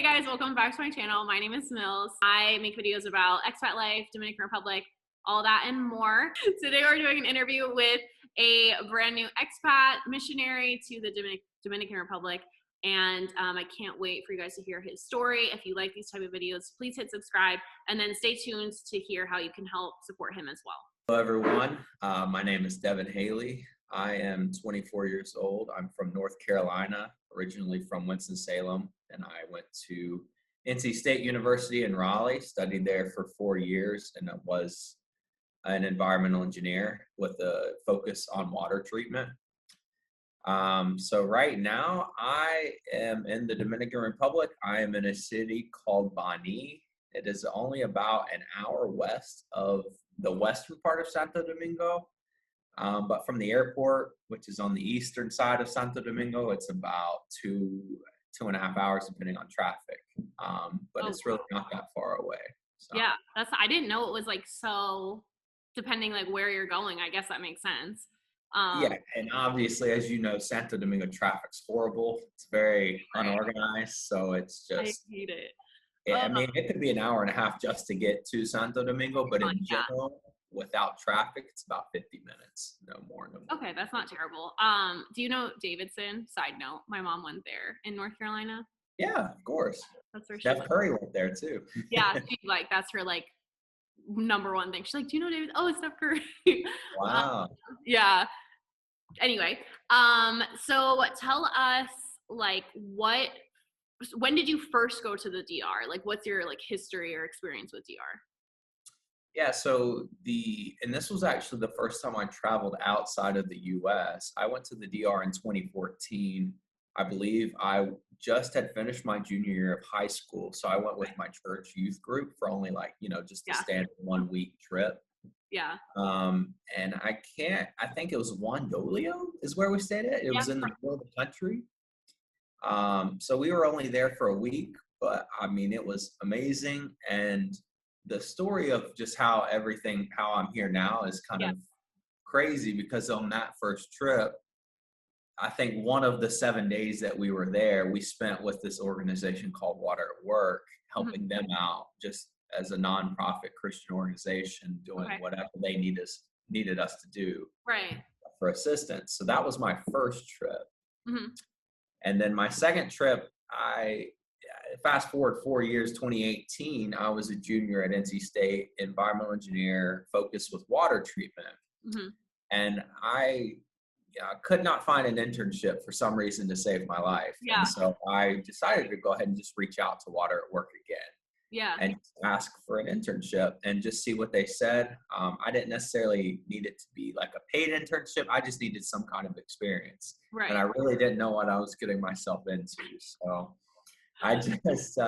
Hey guys, welcome back to my channel. My name is Mills. I make videos about expat life, Dominican Republic, all that and more. Today we're doing an interview with a brand new expat missionary to the Dominican Republic, and I can't wait for you guys to hear his story. If you like these type of videos, please hit subscribe and then stay tuned to hear how you can help support him as well. Hello everyone, my name is Devan Haley. I am 24 years old. I'm from North Carolina, originally from Winston-Salem, and I went to NC State University in Raleigh, studied there for 4 years, and I was an environmental engineer with a focus on water treatment. So right now I am in the Dominican Republic. I am in a city called Bani. It is only about an hour west of the western part of Santo Domingo. But from the airport, which is on the eastern side of Santo Domingo, it's about two and a half hours depending on traffic. But it's really not that far away. So. Yeah, I didn't know it was like so depending like where you're going. I guess that makes sense. Yeah, and obviously, as you know, Santo Domingo traffic's horrible. It's very unorganized, so it's just. I hate it. Yeah, I mean, it could be an hour and a half just to get to Santo Domingo, but in general, without traffic, it's about 50 minutes, no more. Okay, that's not terrible. Do you know Davidson? Side note, my mom went there in North Carolina. Yeah, of course. That's where Steph Curry went there too. Yeah, that's her like number one thing. She's like, "Do you know David? Oh, it's Steph Curry." Wow. Yeah. Anyway, so tell us like when did you first go to the DR? Like, what's your like history or experience with DR? Yeah, so and this was actually the first time I traveled outside of the US. I went to the DR in 2014. I believe I just had finished my junior year of high school. So I went with my church youth group for only like, just a standard 1 week trip. Yeah. And I think it was Wandolio is where we stayed at. It was in the middle of the country. So we were only there for a week, but I mean, it was amazing. And the story of just how I'm here now is kind of crazy, because on that first trip, I think one of the 7 days that we were there, we spent with this organization called Water at Work, helping them out just as a nonprofit Christian organization, doing whatever they needed us to do for assistance. So that was my first trip. Mm-hmm. And then my second trip, fast forward 4 years, 2018, I was a junior at NC State, environmental engineer, focused with water treatment. Mm-hmm. And I could not find an internship for some reason to save my life. Yeah. And so I decided to go ahead and just reach out to Water at Work again. Yeah. And ask for an internship and just see what they said. I didn't necessarily need it to be like a paid internship. I just needed some kind of experience. Right. And I really didn't know what I was getting myself into. So I just,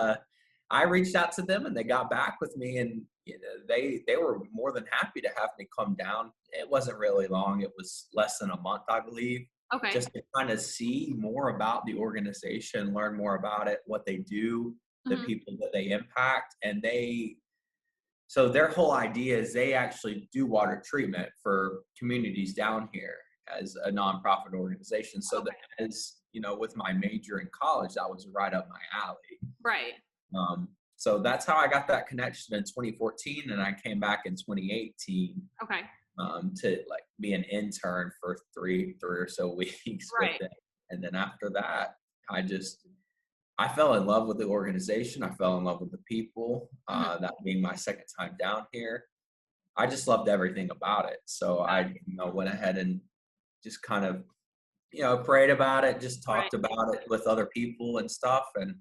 I reached out to them and they got back with me, and they were more than happy to have me come down. It wasn't really long. It was less than a month, I believe. Okay. Just to kind of see more about the organization, learn more about it, what they do, the people that they impact. And so their whole idea is they actually do water treatment for communities down here as a nonprofit organization. So that, as with my major in college, that was right up my alley. Right. So that's how I got that connection in 2014, and I came back in 2018. Okay. To like be an intern for three or so weeks with it. And then after that, I fell in love with the organization. I fell in love with the people, that being my second time down here. I just loved everything about it. So I went ahead and just kind of, prayed about it, just talked about it with other people and stuff, and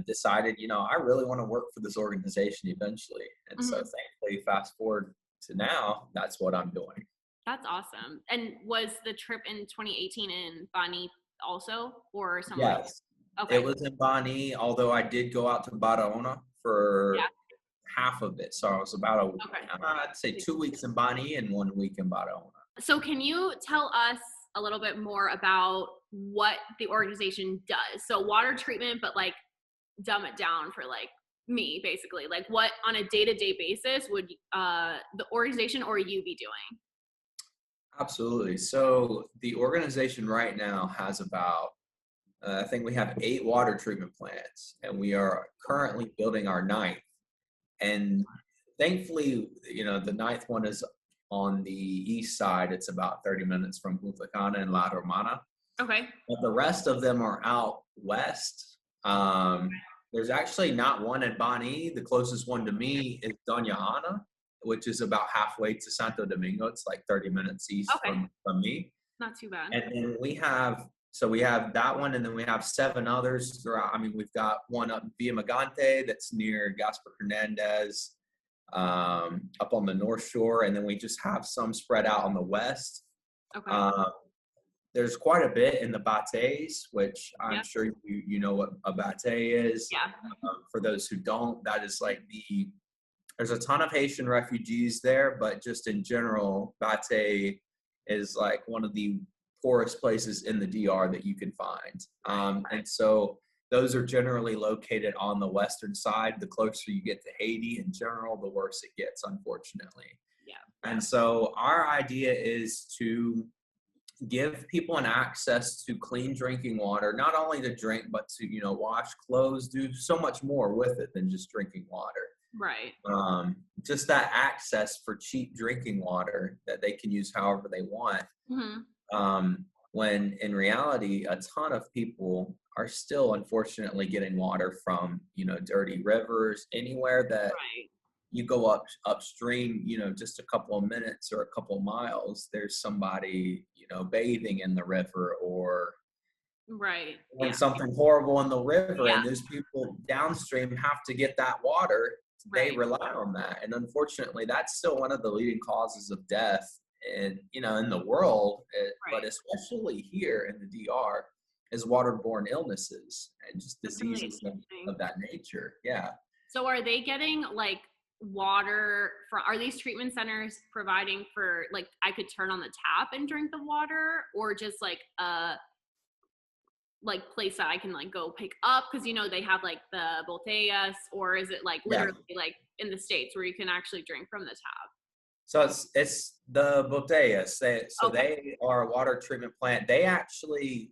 decided, I really want to work for this organization eventually. And so thankfully, fast forward to now, that's what I'm doing. That's awesome. And was the trip in 2018 in Bani also, or somewhere? Yes. Okay. It was in Bani, although I did go out to Barcelona for half of it. So I was about I'd say 2 weeks in Bani and 1 week in Barcelona. So can you tell us a little bit more about what the organization does? So water treatment, but like dumb it down for like me, basically. Like what on a day-to-day basis would the organization or you be doing? Absolutely. So the organization right now has about I think we have 8 water treatment plants, and we are currently building our 9th. And thankfully, the 9th one is on the east side. It's about 30 minutes from Punta Cana and La Romana. Okay. But the rest of them are out west. There's actually not one in Bani. The closest one to me is Doña Ana, which is about halfway to Santo Domingo. It's like 30 minutes east from me. Not too bad. And then we have that one, and then we have 7 others throughout. I mean, we've got one up Via Magante that's near Gaspar Hernandez, up on the North Shore, and then we just have some spread out on the west. Okay. There's quite a bit in the Bateys, which I'm sure you know what a Batey is. Yeah. For those who don't, that is like there's a ton of Haitian refugees there, but just in general, Batey is like one of the poorest places in the DR that you can find. And so those are generally located on the western side. The closer you get to Haiti in general, the worse it gets, unfortunately. Yeah. And so our idea is to give people an access to clean drinking water, not only to drink, but to, wash clothes, do so much more with it than just drinking water. Right. Just that access for cheap drinking water that they can use however they want. Mm-hmm. When in reality, a ton of people are still unfortunately getting water from, dirty rivers, anywhere that you go upstream, just a couple of minutes or a couple of miles, there's somebody, bathing in the river or doing something horrible in the river. And those people downstream have to get that water. They rely on that. And unfortunately, that's still one of the leading causes of death in the world, but especially here in the DR, is waterborne illnesses and just diseases of that nature. Yeah. So are they getting like water are these treatment centers providing for, like, I could turn on the tap and drink the water, or just like a place that I can like go pick up because they have like the botellas, or is it like literally like in the States where you can actually drink from the tap? So it's the botellas. They are a water treatment plant. They actually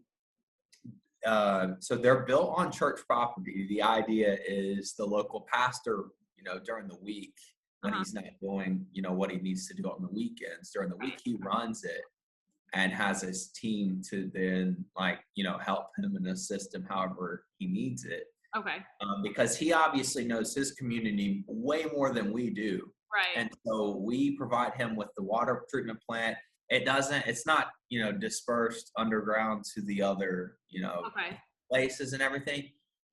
so they're built on church property. The idea is the local pastor, during the week when he's not doing, what he needs to do on the weekends, during the week he runs it and has his team to then help him and assist him however he needs it. Okay. Because he obviously knows his community way more than we do. Right. And so we provide him with the water treatment plant. It's not, dispersed underground to the other, places and everything.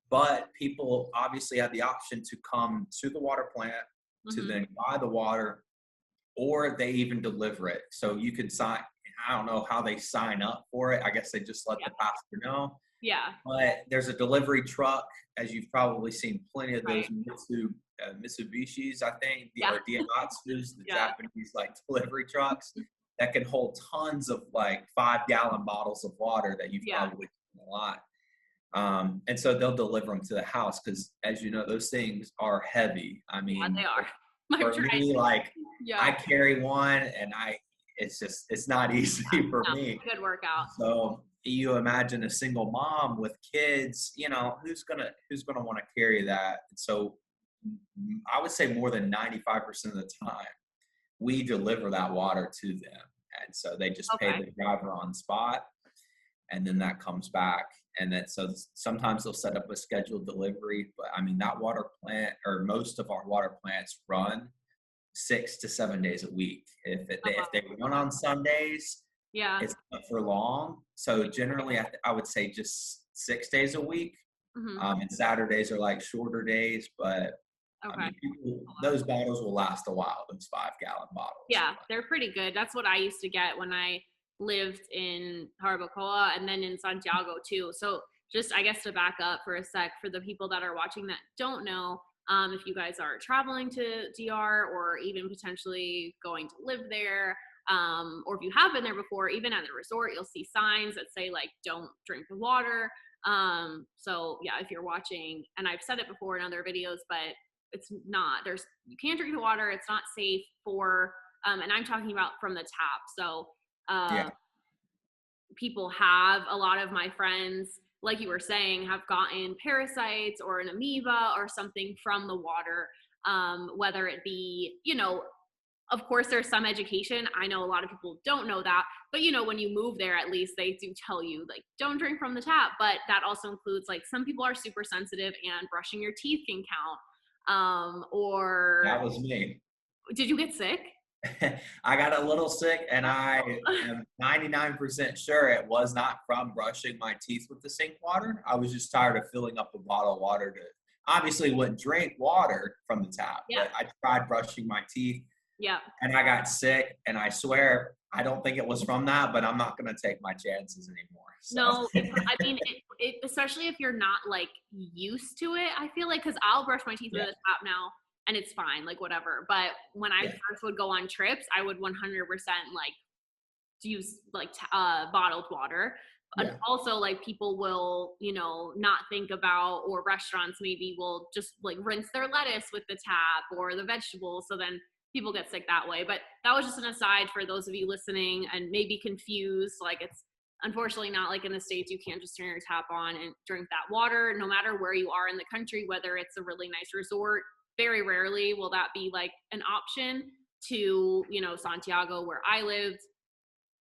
But people obviously have the option to come to the water plant to then buy the water, or they even deliver it. So you could sign, I don't know how they sign up for it. I guess they just let the pastor know. Yeah. But there's a delivery truck, as you've probably seen plenty of those Mitsubishis, I think, or Daihatsus, the Japanese delivery trucks that can hold tons of 5-gallon bottles of water that you've probably seen a lot. And so they'll deliver them to the house because, as you know, those things are heavy. I mean, they are. For me, I carry one, and it's not easy for me. Good workout. So you imagine a single mom with kids, who's gonna want to carry that? So I would say more than 95% of the time, we deliver that water to them, and so they just pay the driver on spot, and then that comes back. And then so sometimes they'll set up a scheduled delivery, but I mean that water plant, or most of our water plants, run 6 to 7 days a week. If they run on Sundays, it's not for long. So generally, I would say just 6 days a week. And Saturdays are shorter days, but I mean, those bottles will last a while. Those 5-gallon bottles. Yeah, they're pretty good. That's what I used to get when I lived in Jarabacoa and then in Santiago too. So just, I guess, to back up for a sec, for the people that are watching that don't know, if you guys are traveling to DR or even potentially going to live there, or if you have been there before, even at the resort, you'll see signs that say don't drink the water. So yeah, if you're watching, and I've said it before in other videos, but it's not, you can't drink the water. It's not safe for, and I'm talking about from the tap. So, people have, a lot of my friends like you were saying, have gotten parasites or an amoeba or something from the water, whether it be, of course, there's some education. I know a lot of people don't know that, but when you move there, at least they do tell you, like, don't drink from the tap. But that also includes, like, some people are super sensitive and brushing your teeth can count. Or that was me. did you get sick? I got a little sick, and I am 99% sure it was not from brushing my teeth with the sink water. I was just tired of filling up a bottle of water to, obviously wouldn't drink water from the tap, but I tried brushing my teeth. Yeah. And I got sick, and I swear I don't think it was from that, but I'm not going to take my chances anymore. So. No, I mean, especially if you're not like used to it, I feel like, because I'll brush my teeth with a tap now and it's fine, like whatever. But when I first would go on trips, I would 100% like use like bottled water. And also, like, people will, not think about, or restaurants maybe will just like rinse their lettuce with the tap or the vegetables. So then people get sick that way. But that was just an aside for those of you listening and maybe confused. Like, it's unfortunately not like in the States, you can't just turn your tap on and drink that water, no matter where you are in the country, whether it's a really nice resort. Very rarely will that be like an option. To, Santiago, where I lived,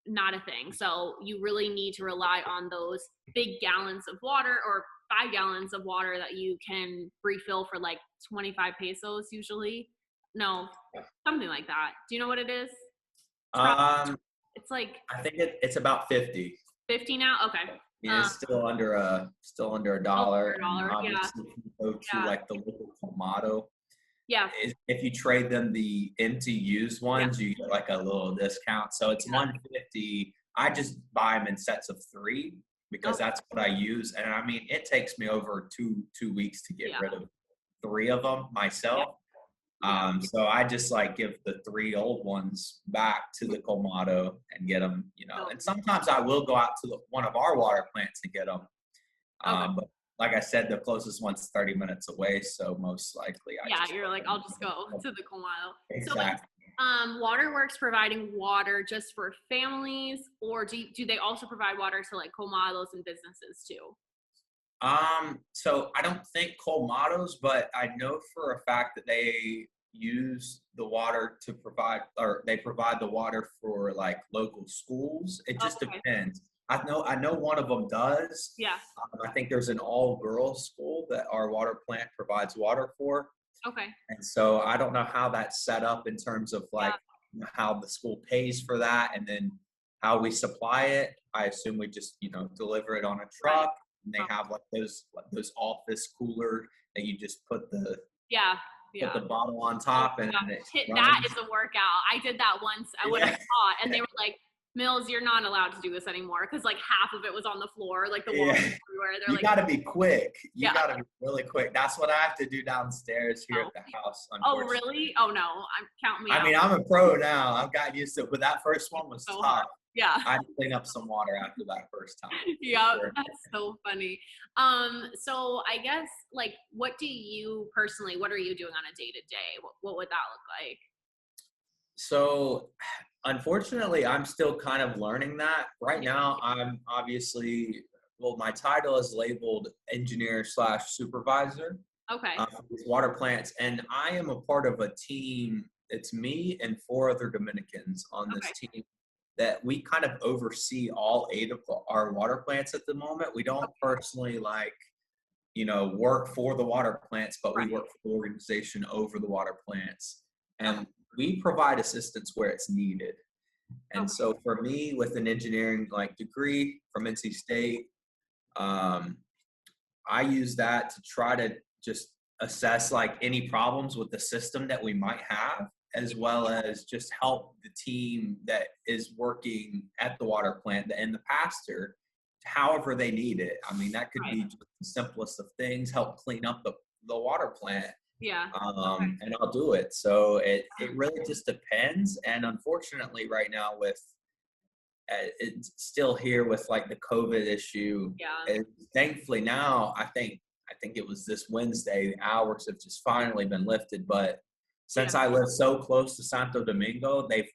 not a thing. So you really need to rely on those big gallons of water, or 5 gallons of water that you can refill for like 25 pesos usually. No, something like that. Do you know what it is? It's like, I think it's about 50. 50 now? Okay. Yeah, it's still under a dollar. Obviously, if you go to like the local Tomato, if you trade them the into used ones, you get like a little discount. So it's 150. I just buy them in sets of 3 because that's what I use. And I mean, it takes me over two weeks to get rid of 3 of them myself. So I just like give the 3 old ones back to the Colmado and get them, and sometimes I will go out to one of our water plants and get them. But like I said, the closest one's 30 minutes away. So most likely you're like, I'll just go to the Colmado. Exactly. So Waterworks providing water just for families, or do they also provide water to like Colmados and businesses too? So I don't think Colmados, but I know for a fact that they use the water to provide, or they provide the water for like local schools. It just depends. I know one of them does. Yeah. I think there's an all-girls school that our water plant provides water for. Okay. And so I don't know how that's set up in terms of like how the school pays for that, and then how we supply it. I assume we just, deliver it on a truck. Right. And they have like those office cooler that you just put the put the bottle on top, and that is a workout. I did that once. I would have taught, and they were like, "Mills, you're not allowed to do this anymore," because like half of it was on the floor, like the walls everywhere. They're you got to be quick. You got to be really quick. That's what I have to do downstairs here at the house. Oh, really? Oh no, I'm counting me out. I mean, I'm a pro now. I've gotten used to it, but that first one was tough. Hard. Yeah. I had to clean up some water after that first time. Yeah, sure. That's so funny. So I guess, like, what are you doing on a day-to-day? What would that look like? So, unfortunately, I'm still kind of learning that. Right now, I'm obviously, my title is labeled engineer/supervisor. Okay. For these water plants, and I am a part of a team. It's me and 4 other Dominicans on this team that we kind of oversee all 8 of our water plants at the moment. We don't personally work for the water plants, but we work for the organization over the water plants. And we provide assistance where it's needed. And so for me, with an engineering degree from NC State, I use that to try to just assess any problems with the system that we might have, as well as just help the team that is working at the water plant and the pastor however they need it. I mean, that could be just the simplest of things, help clean up the water plant. Yeah. And I'll do it. So it really just depends. And unfortunately right now with it's still here with the COVID issue. Yeah. Thankfully now I think it was this Wednesday, the hours have just finally been lifted. But since I live so close to Santo Domingo, they've,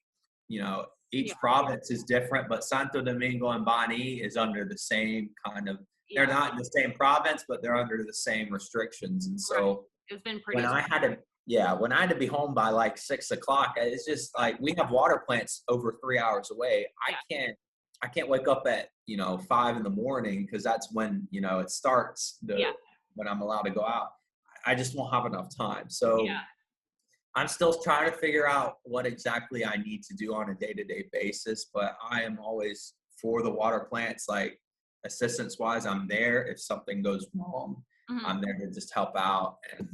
each province is different, but Santo Domingo and Bani is under the same kind of they're not in the same province, but they're under the same restrictions. And so it's been pretty. When I had to be home by like 6 o'clock, it's just like we have water plants over 3 hours away. I can't wake up at 5 in the morning because that's when it starts when I'm allowed to go out. I just won't have enough time. So I'm still trying to figure out what exactly I need to do on a day-to-day basis, but I am always for the water plants, like assistance wise. I'm there if something goes wrong. I'm there to just help out, and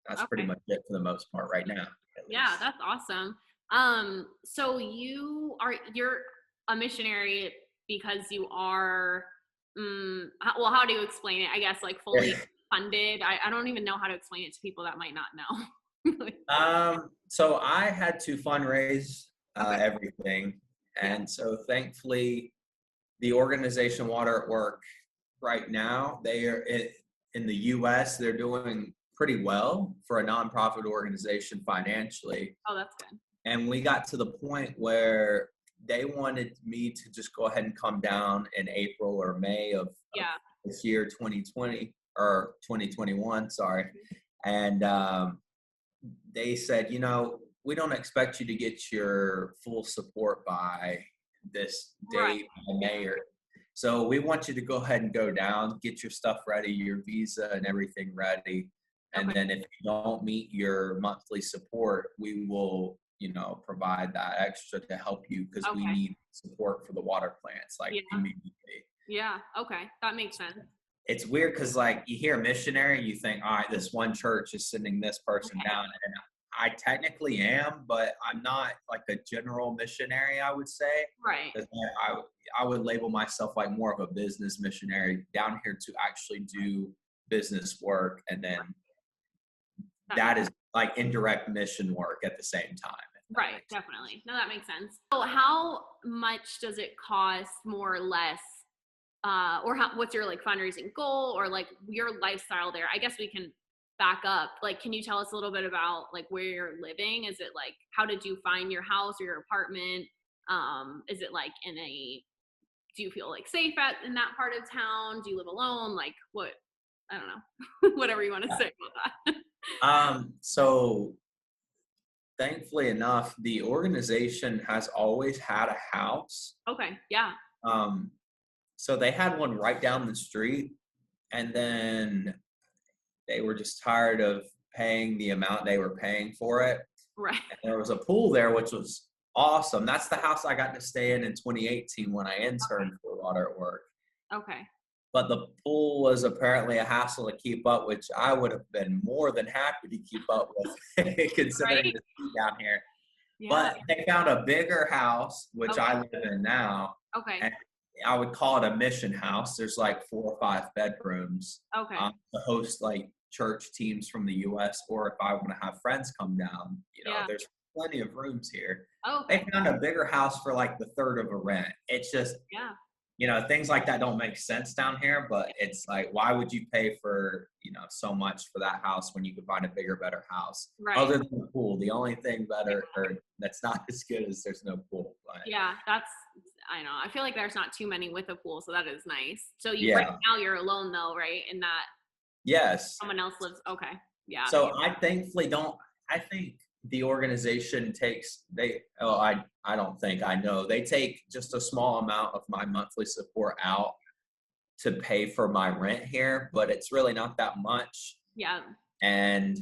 that's pretty much it for the most part right now. Yeah, that's awesome. So you're a missionary because you are, how do you explain it? I guess like fully funded. I don't even know how to explain it to people that might not know. So I had to fundraise everything. And so thankfully the organization Water at Work right now, they are in the US, they're doing pretty well for a nonprofit organization financially. Oh, that's good. And we got to the point where they wanted me to just go ahead and come down in April or May of this year, 2020 or 2021, sorry. And they said, we don't expect you to get your full support by this date, May. So we want you to go ahead and go down, get your stuff ready, your visa and everything ready. And then if you don't meet your monthly support, we will, provide that extra to help you because we need support for the water plants, like immediately. Yeah. Okay. That makes sense. It's weird because like you hear missionary, you think, all right, this one church is sending this person down. And I technically am, but I'm not like a general missionary, I would say. Right. I would label myself like more of a business missionary down here to actually do business work. And then that is like indirect mission work at the same time. Right. Definitely. No, that makes sense. So how much does it cost more or less? Or what's your like fundraising goal or like your lifestyle there? I guess we can back up. Like, can you tell us a little bit about like where you're living? Is it like, how did you find your house or your apartment? Is it like do you feel like safe in that part of town? Do you live alone? Like what? I don't know. Whatever you want to say about that. So thankfully enough, the organization has always had a house. Okay. Yeah. So they had one right down the street, and then they were just tired of paying the amount they were paying for it. Right. And there was a pool there, which was awesome. That's the house I got to stay in 2018 when I interned for Water at Work. Okay. But the pool was apparently a hassle to keep up, which I would have been more than happy to keep up with considering the heat down here. Yeah. But they found a bigger house, which I live in now. Okay. And I would call it a mission house. There's like 4 or 5 bedrooms to host like church teams from the U.S. or if I want to have friends come down, there's plenty of rooms here. They found a bigger house for like the third of a rent. It's just, things like that don't make sense down here, but it's like, why would you pay for, so much for that house when you could find a bigger, better house? Right. Other than the pool, the only thing better or that's not as good as there's no pool. But. Yeah, I know. I feel like there's not too many with a pool, so that is nice. So right now you're alone though, right? In that. Yes. Someone else lives. Okay. Yeah. So I thankfully I think the organization I don't think I know. They take just a small amount of my monthly support out to pay for my rent here, but it's really not that much. Yeah. And,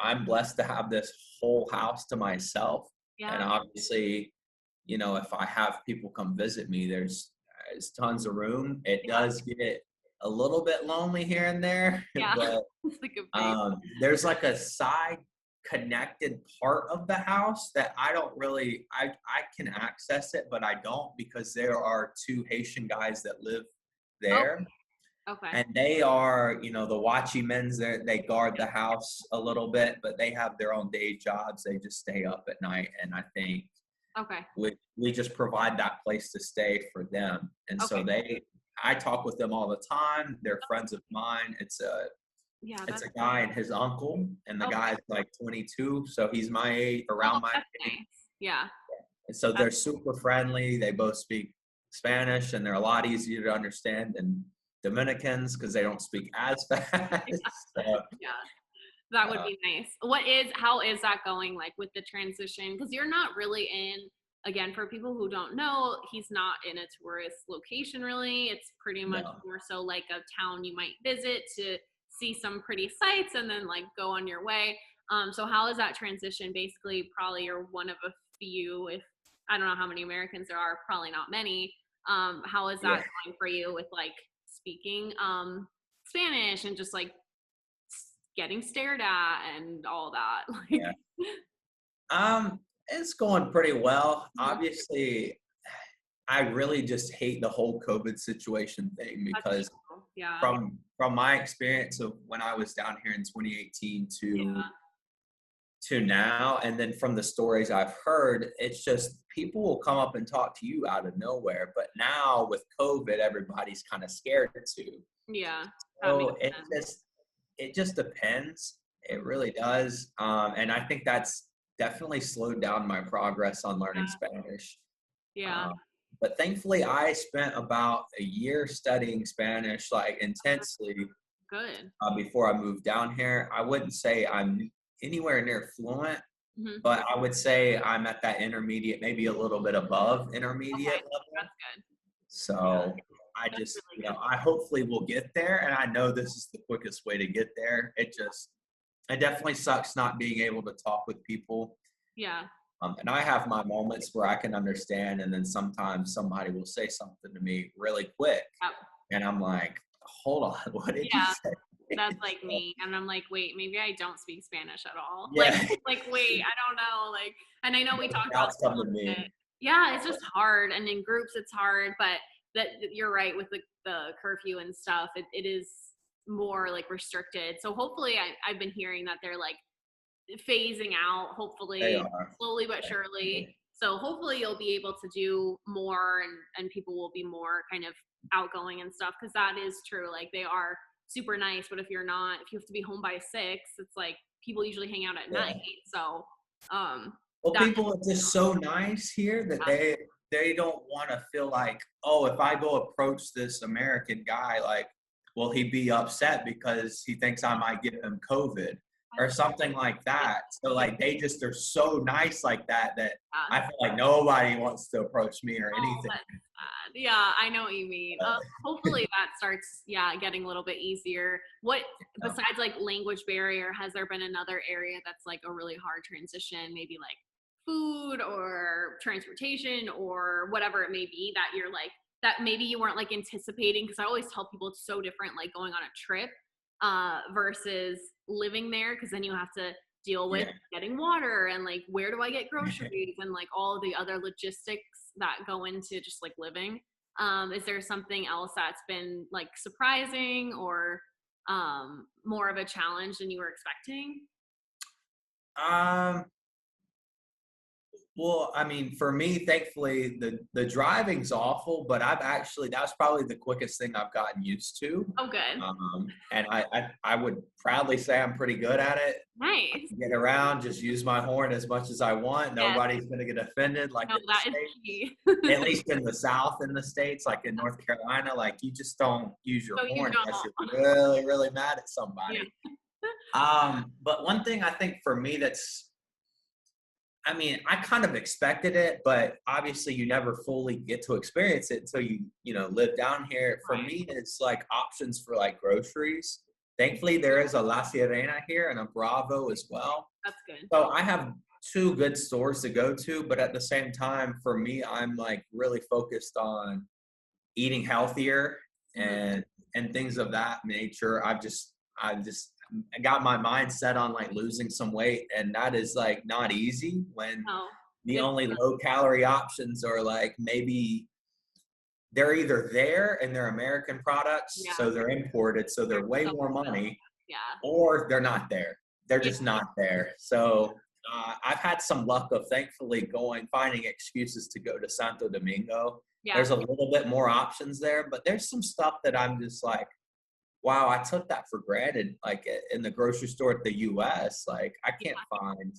I'm blessed to have this whole house to myself. Yeah. And obviously, if I have people come visit me, there's tons of room. It does get a little bit lonely here and there, but there's like a side connected part of the house that I don't really, I can access it, but I don't because there are 2 Haitian guys that live there. Okay. And they are, the watchy men's there. They guard the house a little bit, but they have their own day jobs. They just stay up at night. And I think we just provide that place to stay for them. And so I talk with them all the time. They're friends of mine. It's a guy and his uncle, and the guy's like 22, so he's my age, around my age. Nice. Yeah. And so they're super friendly. They both speak Spanish, and they're a lot easier to understand than Dominicans because they don't speak as fast. So, Yeah. That would be nice. How is that going, like, with the transition? Because you're not really again, for people who don't know, he's not in a tourist location really. It's pretty much no. more so like a town you might visit to see some pretty sights and then like go on your way. So how is that transition? Basically, probably you're one of a few, if I don't know how many Americans there are, probably not many. How is that Yeah. going for you with like speaking Spanish and just like getting stared at and all that? Like, Yeah. It's going pretty well. mhm, Obviously, I really just hate the whole COVID situation thing that's because true. Yeah. from my experience of when I was down here in 2018 Yeah. to now, and then from the stories I've heard, it's just people will come up and talk to you out of nowhere. But now with COVID, everybody's kind of scared too. Yeah. That makes So sense. it just depends. It Mhm. really does. And I think that's definitely slowed down my progress on learning Yeah. Spanish. Yeah. Um, but thankfully, I spent about a year studying Spanish, like intensely, Good. before I moved down here. I wouldn't say I'm anywhere near fluent, Mhm. but I would say I'm at that intermediate, maybe a little bit above Okay. intermediate level. That's good. Yeah. So I That's just, really good. I hopefully will get there. And I know this is the quickest way to get there. It definitely sucks not being able to talk with people. Yeah. And I have my moments where I can understand. And then sometimes somebody will say something to me really quick. Yep. And I'm like, hold on, what did you Yeah. say? That's like So, me. And I'm like, wait, maybe I don't speak Spanish at all. Like, yeah. like, wait, I don't know. Like, and I know we Those talked about doubts this a come to little bit. me. Yeah, it's just hard. And in groups, it's hard. But you're right with the curfew and stuff. It is more like restricted. So hopefully, I've been hearing that they're like phasing out, They hopefully, are. slowly but surely. So hopefully you'll be able to do more and people will be more kind of outgoing and stuff, because that is true. Like, they are super nice, but if you're not, if you have to be home by 6, it's like people usually hang out at night. Yeah. So um Well, that people are just so nice here that they don't want to feel like, oh, if I go approach this American guy, like, will he be upset because he thinks I might give him COVID or something like that? So like they just are so nice like that that I feel like nobody wants to approach me or Oh, anything. that's sad. Yeah, I know what you mean. Hopefully that starts, yeah, getting a little bit easier. What, Uh, besides like language barrier, has there been another area that's like a really hard transition? Maybe like food or transportation or whatever it may be that you're like, that maybe you weren't like anticipating? Because I always tell people it's so different, like going on a trip versus living there, because then you have to deal with yeah. getting water and like where do I get groceries and like all the other logistics that go into just like living. Is there something else that's been like surprising or more of a challenge than you were expecting? Um, Well, I mean, for me, thankfully, the driving's awful, but that's probably the quickest thing I've gotten used to. Oh, good. And I would proudly say I'm pretty good at it. I Nice. can get around, just use my horn as much as I want. Yes. Nobody's going to get offended like No, in the that is States, key. at least in the South in the States, like in North Carolina, like you just don't use your So you horn unless don't. you're really, really mad at Yeah. somebody. But one thing I think for me I mean, I kind of expected it, but obviously you never fully get to experience it until live down here. For Right. me, it's like options for like groceries. Thankfully, there is a La Sirena here and a Bravo as well. That's good. So I have two good stores to go to, but at the same time, for me, I'm like really focused on eating healthier Mhm. and things of that nature. I got my mind set on like losing some weight, and that is like not easy when No, the it's only low calorie options are like maybe they're either there and they're American products, yeah. so they're imported, so They're they're way so more expensive. money, Yeah. or they're not there. They're Yeah. just not there. So I've had some luck of thankfully finding excuses to go to Santo Domingo. Yeah. There's a little bit more options there, but there's some stuff that I'm just like, wow, I took that for granted. Like in the grocery store at the US, like I can't find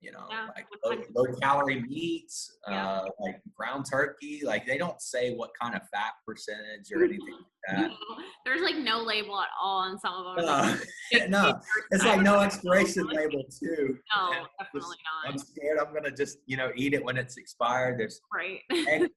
Yeah, like 100%. low calorie meats, Yeah. like ground turkey. Like they don't say what kind of fat percentage or anything like No, that. there's like no label at all on some of them. It's like No, big no, it's I like don't no know. expiration label too. And No, definitely I'm not. scared I'm gonna just eat it when it's expired. There's Right.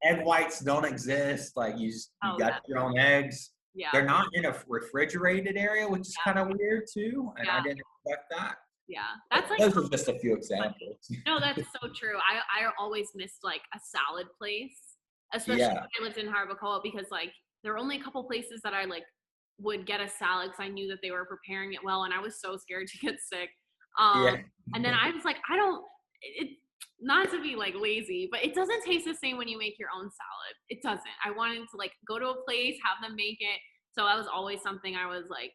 egg whites don't exist. Like you Oh got yeah. your own eggs. Yeah. They're not in a refrigerated area, which is Yeah. kind of weird too. And I Yeah. didn't expect that. Yeah. But That's like those are just a few examples. no, that's so true. I always missed like a salad place, especially Yeah, when I lived in Jarabacoa, because like there were only a couple places that I like would get a salad because I knew that they were preparing it well, and I was so scared to get sick. Um, yeah, and then I was like, I don't. It not to be like lazy, but it doesn't taste the same when you make your own salad. It doesn't. I wanted to like go to a place, have them make it. So that was always something I was like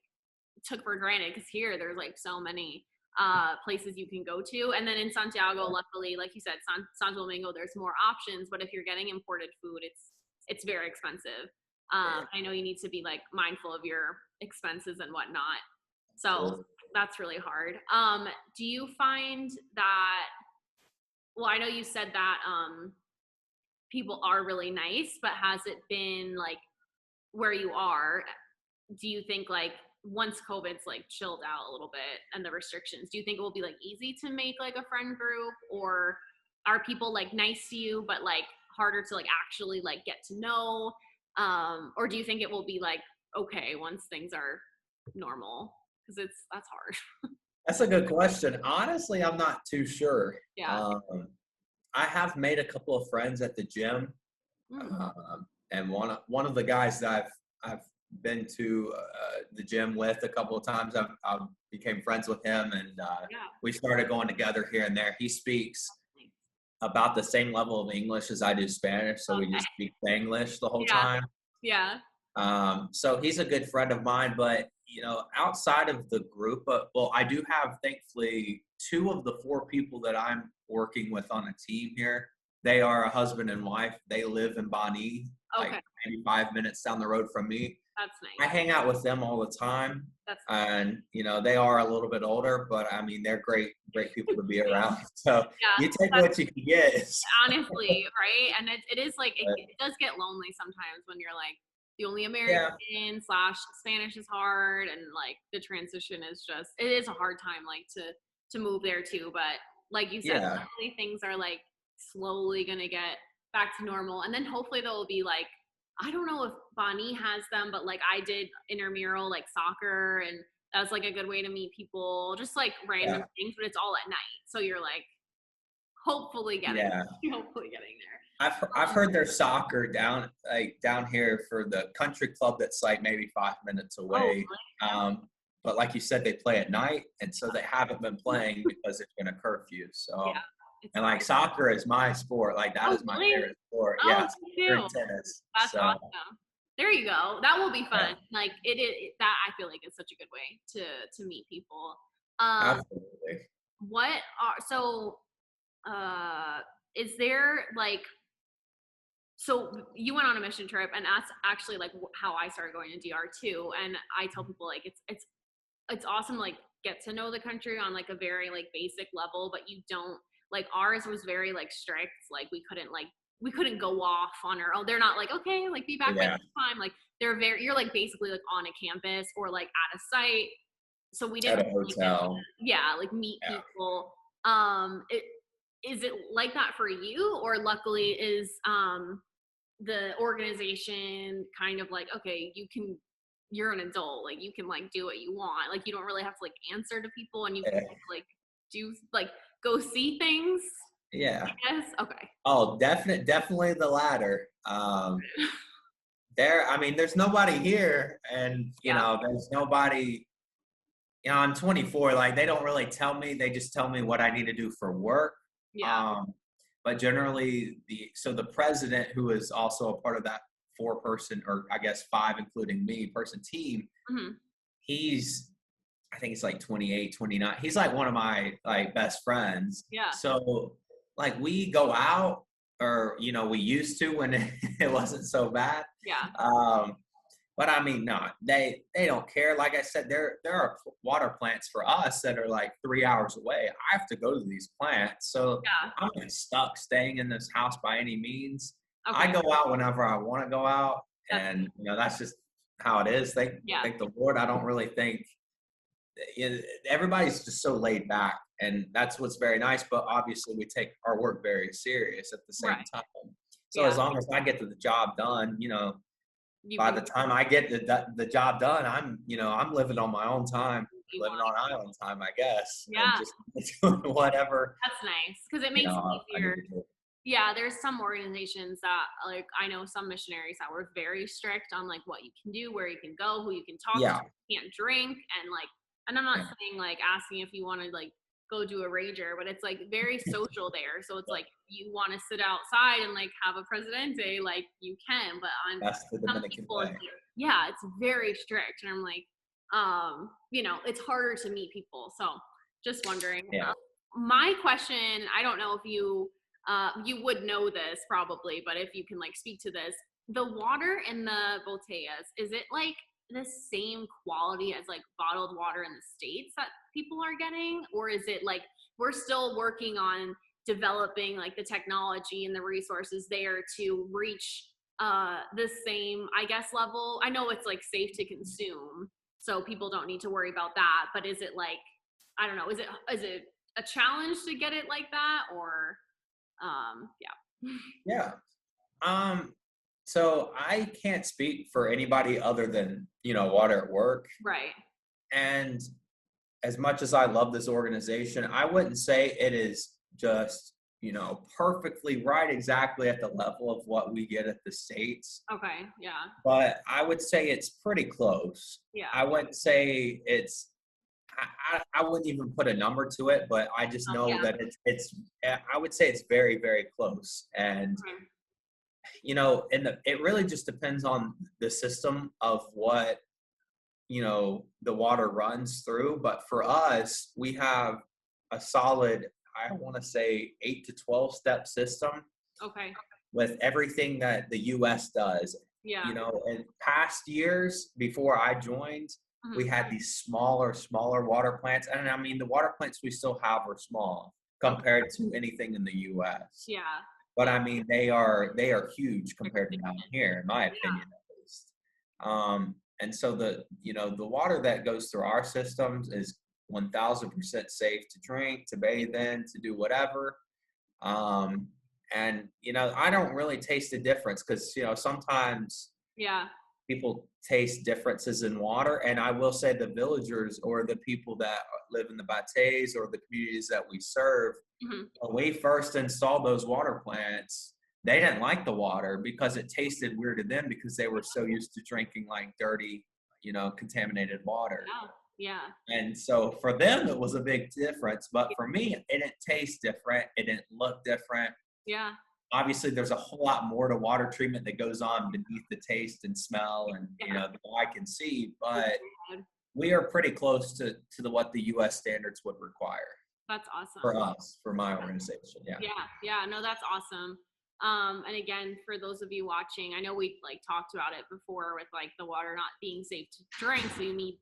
took for granted because here there's like so many places you can go to, and then in Santiago, luckily, like you said, Santo Domingo, there's more options. But if you're getting imported food, it's very expensive. I know you need to be like mindful of your expenses and whatnot, so sure. that's really hard. Do you find that, well, I know you said that people are really nice, but has it been like where you are, do you think like once COVID's like chilled out a little bit and the restrictions, do you think it will be like easy to make like a friend group, or are people like nice to you but like harder to like actually like get to know? Or do you think it will be like okay once things are normal? Because that's hard. That's a good question. Honestly, I'm not too sure. Yeah. Um, I have made a couple of friends at the gym, Mm, and one of the guys that I've been to the gym with a couple of times, I became friends with him, and yeah. we started going together here and there. He speaks about the same level of English as I do Spanish, so we Okay. just speak English the whole Yeah. time. Yeah. So he's a good friend of mine, but outside of the group, well, I do have thankfully two of the four people that I'm working with on a team here. They are a husband and wife. They live in Bani, like Okay. maybe 5 minutes down the road from me. That's I nice. hang out with them all the time, That's and they are a little bit older, but I mean they're great people to be around. So yeah. you take what you can get. Honestly, right? And it is like But, it does get lonely sometimes when you're like the only yeah, American slash Spanish is hard, and like the transition is just it is a hard time like to move there too. But like you said, yeah, luckily things are like slowly gonna get back to normal, and then hopefully there will be like I don't know if Bani has them, but like I did intramural like soccer, and that was like a good way to meet people, just like random yeah, things, but it's all at night, so you're like hopefully getting yeah. hopefully getting there. I've heard there's soccer down here for the country club that's like maybe 5 minutes Oh, away. really? But like you said, they play at night, and so they haven't been playing because there's been a curfew. Yeah, So, yeah, it's and like hard. soccer is my sport. Like that Oh, is my really? favorite sport. Oh, Yeah, me soccer too. and tennis. That's So awesome. There you go. That will be yeah, fun. Like that I feel like is such a good way to meet people. Um, absolutely. what are so uh is there like so you went on a mission trip, and that's actually like how I started going to DR too, and I tell people like it's awesome to like get to know the country on like a very like basic level, but you don't like ours was very like strict, like we couldn't go off on our own. They're not like okay like be back by Yeah, this time, like they're very you're like basically like on a campus or like at a site, so we at didn't a really get to, hotel. yeah, like meet Yeah. people. It is it like that for you, or luckily is the organization kind of like okay you're an adult, like you can like do what you want, like you don't really have to like answer to people, and you can Yeah. like do like go see things, Yeah. I guess. Okay. Oh, definitely the latter. I mean, there's nobody here, and Yeah. there's nobody. I'm 24. Like they don't really tell me; they just tell me what I need to do for work. Yeah. Um, but generally, the president, who is also a part of that four-person, or I guess five, including me, person team, Hmm. he's I think he's like 28, 29. He's like one of my like best friends. Yeah. So like we go out, or we used to when it wasn't so bad. Yeah. Um, But I mean, no, they don't care. Like I said, there are water plants for us that are like 3 hours away. I have to go to these plants, so Yeah. I'm not stuck staying in this house by any means. I Okay. go out whenever I want to go out, That's and that's just how it is. yeah. Thank the Lord. I don't really think everybody's just so laid back, and that's what's very nice. But obviously, we take our work very serious at the same Right. time. So Yeah. as long as I get the job done, You by can the time I get the job done, I'm living on my own time, you living want. on island time, I guess, and Yeah. just doing whatever That's nice because it makes it I need easier. to do. Yeah, there's some organizations that like I know some missionaries that were very strict on like what you can do, where you can go, who you can talk to, Yeah, can't drink, and like and I'm not yeah, saying like asking if you want to like go do a rager, but it's like very social there. So it's like you want to sit outside and like have a presidente, like you can, but on that's the some Dominican people it's way. like, yeah, it's very strict. And I'm like, it's harder to meet people. So just wondering. Yeah, My question, I don't know if you would know this probably, but if you can like speak to this, the water in the botellas, is it like the same quality as like bottled water in the States that people are getting? Or is it like we're still working on developing like the technology and the resources there to reach the same, I guess, level? I know it's like safe to consume, so people don't need to worry about that, but is it like, I don't know, is it a challenge to get it like that, or yeah. yeah. Um, so I can't speak for anybody other than water at work, Right. and as much as I love this organization, I wouldn't say it is just, perfectly right exactly at the level of what we get at the States, Okay. Yeah. but I would say it's pretty close. Yeah. I wouldn't say I wouldn't even put a number to it, but I just know Yeah. that I would say it's very, very close. And, Okay. it really just depends on the system of what the water runs through. But for us, we have a solid, I want to say, 8 to 12 step system Okay. with everything that the US does. Yeah. In past years before I joined, we Mhm. had these smaller water plants, and I mean the water plants we still have are small Okay. compared to anything in the US, Yeah. but Yeah. I mean they are huge Like, compared to down here, in my yeah. opinion at least. And so the water that goes through our systems is 1000% safe to drink, to bathe in, to do whatever. um, and I don't really taste the difference, because sometimes Yeah. people taste differences in water. And I will say the villagers, or the people that live in the Bateys, or the communities that we serve, Mhm. when we first installed those water plants, they didn't like the water because it tasted weird to them, because they were so used to drinking like dirty, contaminated water. Yeah. Yeah. And so for them, it was a big difference. But for me, it didn't taste different. It didn't look different. Yeah. Obviously, there's a whole lot more to water treatment that goes on beneath the taste and smell, and Yeah. the eye can see. But we are pretty close to what the U.S. standards would require That's awesome. for us, for my organization. Yeah. Yeah, yeah, no, that's awesome. And again, for those of you watching, I know we like talked about it before with like the water not being safe to drink, so you need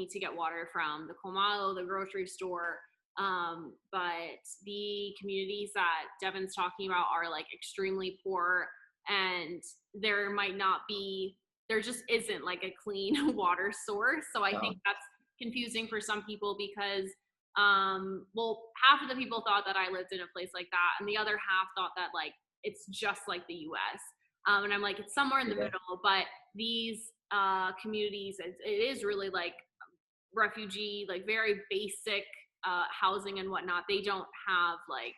to get water from the colmado, the grocery store. But the communities that Devan's talking about are like extremely poor, and there just isn't like a clean water source. So I think Um, that's confusing for some people because well, half of the people thought that I lived in a place like that, and the other half thought that like it's just like the US. And I'm like, it's somewhere in the yeah. middle, but these communities, it is really like refugee, like very basic housing and whatnot. They don't have like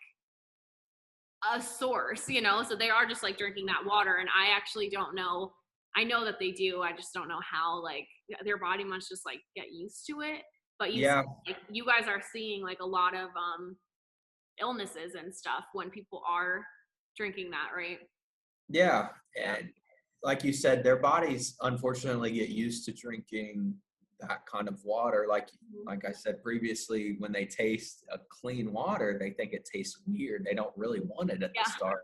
a source, so they are just like drinking that water. And I actually don't know. I know that they do. I just don't know how like their body must just like get used to it. But Yeah. like, you guys are seeing like a lot of illnesses and stuff when people are drinking that, right? Yeah. Yeah. And like you said, their bodies unfortunately get used to drinking that kind of water. Like I said previously, when they taste a clean water, they think it tastes weird. They don't really want it at the Yeah. start.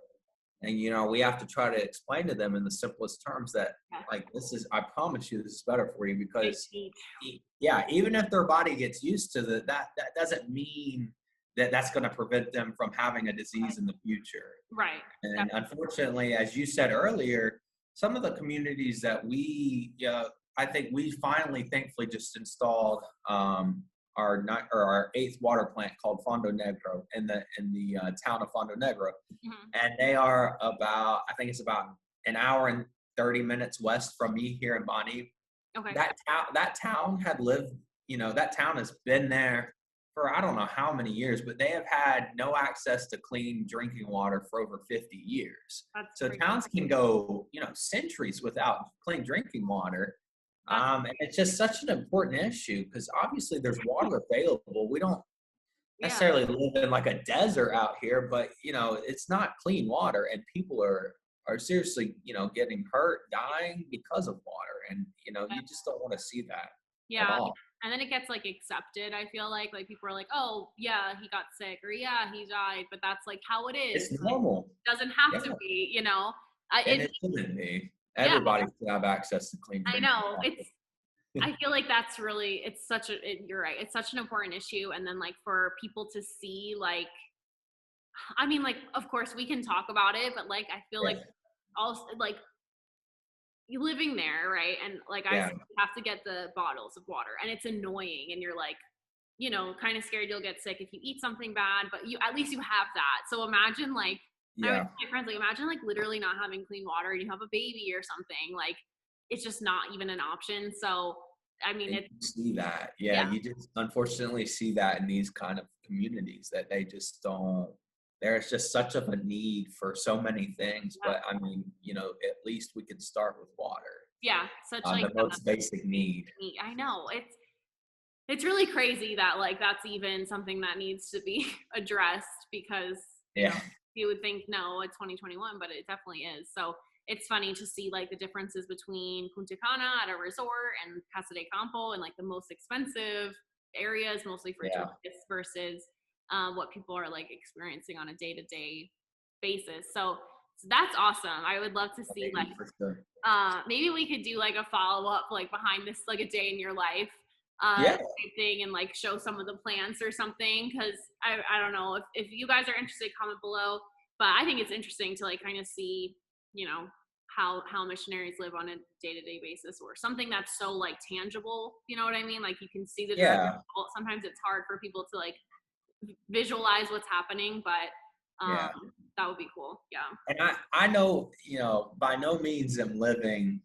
And, we have to try to explain to them in the simplest terms that, like, I promise you, this is better for you because, even if their body gets used to that doesn't mean that that's going to prevent them from having a disease in the future. Right. And unfortunately, as you said earlier, some of the communities that I think we finally, thankfully, just installed our 8th water plant called Fondo Negro in the town of Fondo Negro, and they are about an hour and 30 minutes west from me here in Bani. Okay. That town had lived, that town has been there for I don't know how many years, but they have had no access to clean drinking water for over 50 years. So towns can go, centuries without clean drinking water. And it's just such an important issue because obviously there's water available. We don't necessarily live in like a desert out here, but it's not clean water, and people are seriously, getting hurt, dying because of water, and you just don't want to see that. At all. And then it gets like accepted. I feel like people are like, oh yeah, he got sick, or yeah, he died, but that's like how it is. It's normal. It doesn't have to be, And it shouldn't be. Everybody should have access to clean drinking water. I know. I feel like that's really, you're right. It's such an important issue. And then like for people to see, like, I mean, like, of course we can talk about it, but like, I feel like also like you living there, right? And like, I have to get the bottles of water, and it's annoying. And you're like, kind of scared you'll get sick if you eat something bad, but at least you have that. So imagine like, I would say friends, like imagine like literally not having clean water and you have a baby or something, like it's just not even an option. So I mean, you see that. You just unfortunately see that in these kind of communities that they just don't, there's just such of a need for so many things. But I mean, at least we can start with water. Such like the most basic need. I know, it's really crazy that like that's even something that needs to be addressed, because you would think no, it's 2021, but it definitely is. So it's funny to see like the differences between Punta Cana at a resort and Casa de Campo and like the most expensive areas, mostly for tourists, versus what people are like experiencing on a day-to-day basis. So that's awesome. I would love to see like maybe we could do like a follow-up like behind this, like a day in your life thing, and like show some of the plants or something, because I don't know if you guys are interested, comment below. But I think it's interesting to like kind of see how missionaries live on a day-to-day basis, or something that's so like tangible, you know what I mean? Like you can see the result. Sometimes it's hard for people to like visualize what's happening, but that would be cool. And I know, by no means am living,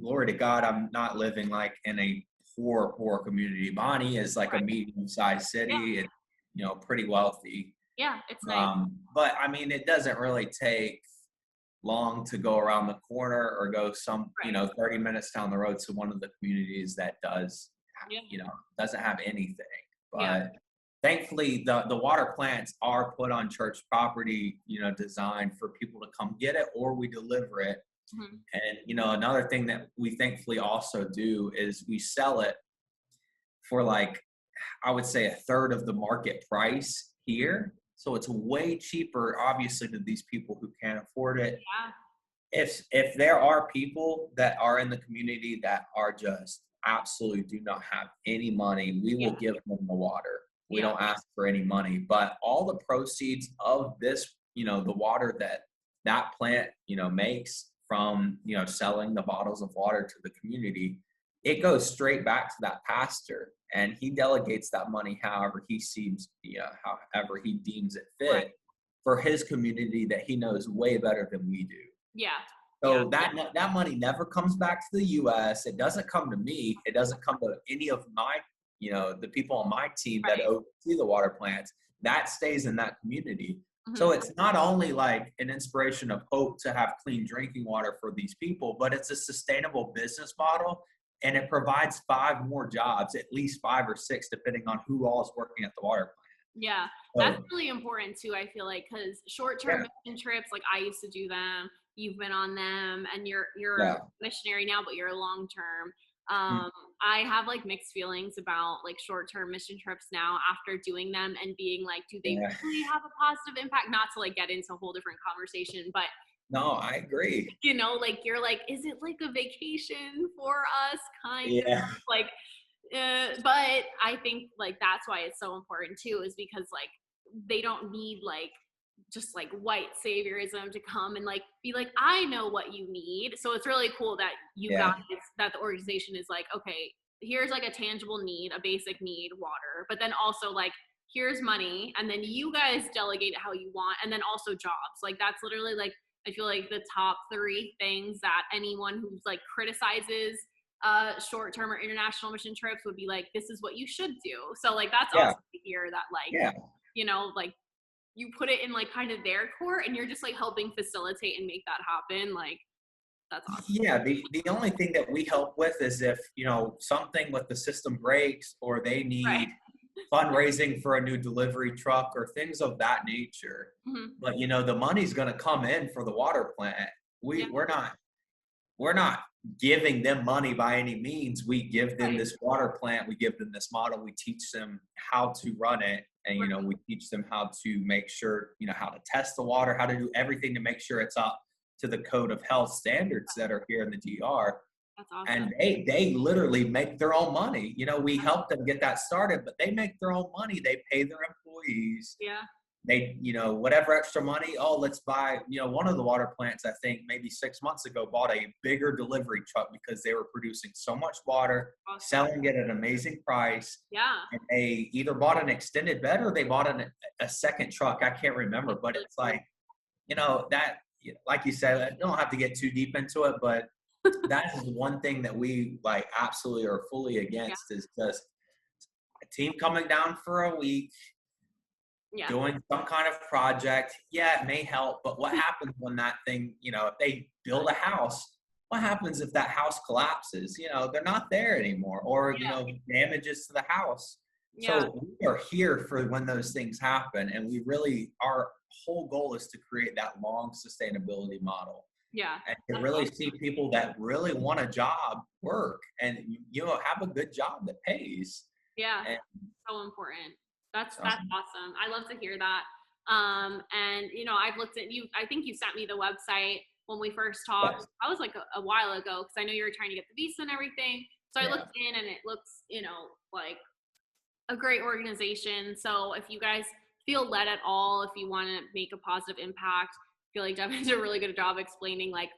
glory to God, I'm not living like in a poor community. Bani is like a medium-sized city. It's pretty wealthy. It's nice. But I mean, it doesn't really take long to go around the corner or go 30 minutes down the road to one of the communities that does doesn't have anything. But thankfully the water plants are put on church property, designed for people to come get it, or we deliver it. And another thing that we thankfully also do is we sell it for like, I would say, a third of the market price here. So it's way cheaper, obviously, to these people who can't afford it. If there are people that are in the community that are just absolutely do not have any money, we will give them the water. We don't ask for any money, but all the proceeds of this, the water that plant, makes from, selling the bottles of water to the community, it goes straight back to that pastor, and he delegates that money however he seems, however he deems it fit for his community that he knows way better than we do. So that money never comes back to the U.S. It doesn't come to me. It doesn't come to any of my, the people on my team that oversee the water plants. That stays in that community. So it's not only like an inspiration of hope to have clean drinking water for these people, but it's a sustainable business model, and it provides 5 more jobs, at least 5 or 6, depending on who all is working at the water plant. That's really important too, I feel like, because short-term mission trips, like I used to do them, you've been on them, and you're a missionary now, but you're long-term. Mm. I have like mixed feelings about like short-term mission trips now after doing them and being like, do they Yeah. really have a positive impact? Not to like get into a whole different conversation, but No, I agree. you know, like you're like, is it like a vacation for us? Kind of Yeah. like, but I think like that's why it's so important too, is because like they don't need like just like white saviorism to come and like be like, I know what you need. So it's really cool that you guys, Yeah. that the organization is like, okay, here's like a tangible need, a basic need, water, but then also like here's money, and then you guys delegate how you want, and then also jobs. Like that's literally like, I feel like the top 3 things that anyone who's like criticizes short-term or international mission trips would be like, this is what you should do. So like that's Yeah. awesome to hear that, like, Yeah. you know, like you put it in like kind of their court and you're just like helping facilitate and make that happen. Like that's awesome. Yeah, the only thing that we help with is if, something with the system breaks or they Right. need fundraising for a new delivery truck or things of that nature. Hmm. But, the money's going to come in for the water plant. Yeah. We're not giving them money by any means. We give them Right. this water plant, we give them this model, we teach them how to run it, and Right. we teach them how to make sure, how to test the water, how to do everything to make sure it's up to the code of health standards that are here in the DR. That's awesome. And they literally make their own money. We help them get that started, but they make their own money. They pay their employees. Yeah. They, whatever extra money, oh, let's buy, one of the water plants, I think maybe 6 months ago, bought a bigger delivery truck because they were producing so much water, Awesome. selling it at an amazing price. Yeah. And they either bought an extended bed or they bought a second truck. I can't remember, but it's like, that, like you said, I don't have to get too deep into it, but that is one thing that we like absolutely are fully Yeah. against, is just a team coming down for a week, Yeah. doing some kind of project. Yeah, it may help, but what happens when that thing, if they build a house, what happens if that house collapses? They're not there anymore, or, Yeah. damages to the house. Yeah. So we are here for when those things happen. And our whole goal is to create that long sustainability model. Yeah. And to That's really awesome. see people that really want a job work and, have a good job that pays. Yeah. And So important. That's um, awesome. I love to hear that. And I've looked at you. I think you sent me the website when we first talked. yes, I was like a while ago because I know you were trying to get the visa and everything. So I yeah, looked in and it looks, like a great organization. So if you guys feel led at all, if you want to make a positive impact, I feel like Devan did a really good job explaining like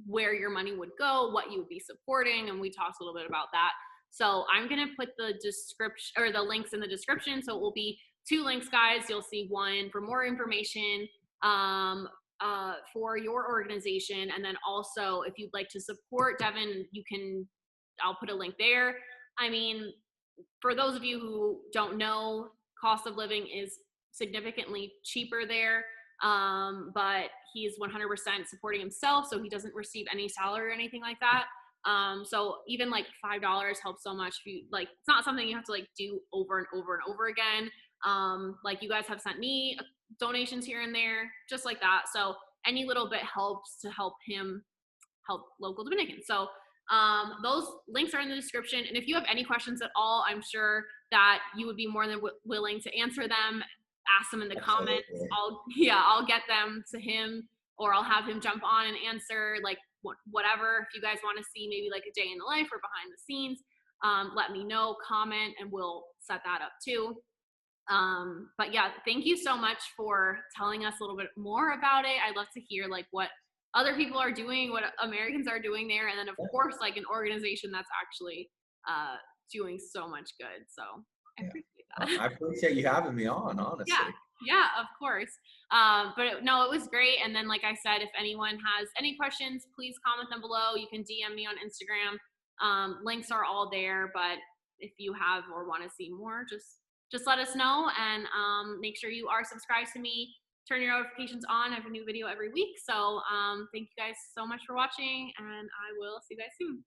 where your money would go, what you would be supporting, and we talked a little bit about that. So I'm gonna put the description or the links in the description. So it will be 2 links, guys. You'll see one for more information for your organization, and then also if you'd like to support Devan, I'll put a link there. I mean, for those of you who don't know, cost of living is significantly cheaper there. But he's 100% supporting himself, so he doesn't receive any salary or anything like that. So even like $5 helps so much. If you like, it's not something you have to like do over and over and over again. Like you guys have sent me donations here and there, just like that. So any little bit helps to help him help local Dominicans. So those links are in the description. And if you have any questions at all, I'm sure that you would be more than willing to answer them. Ask them in the comments. absolutely. I'll get them to him, or I'll have him jump on and answer like whatever. If you guys want to see maybe like a day in the life or behind the scenes, let me know, comment, and we'll set that up too. But yeah, thank you so much for telling us a little bit more about it. I'd love to hear like what other people are doing, what Americans are doing there, and then of course like an organization that's actually doing so much good. So I Yeah. appreciate that. I appreciate you having me on, Yeah, honestly. yeah, of course. But no, it was great. And then, like I said, if anyone has any questions, please comment them below. You can DM me on Instagram. Links are all there. But if you have or want to see more, just let us know, and make sure you are subscribed to me. Turn your notifications on. I have a new video every week. So thank you guys so much for watching, and I will see you guys soon.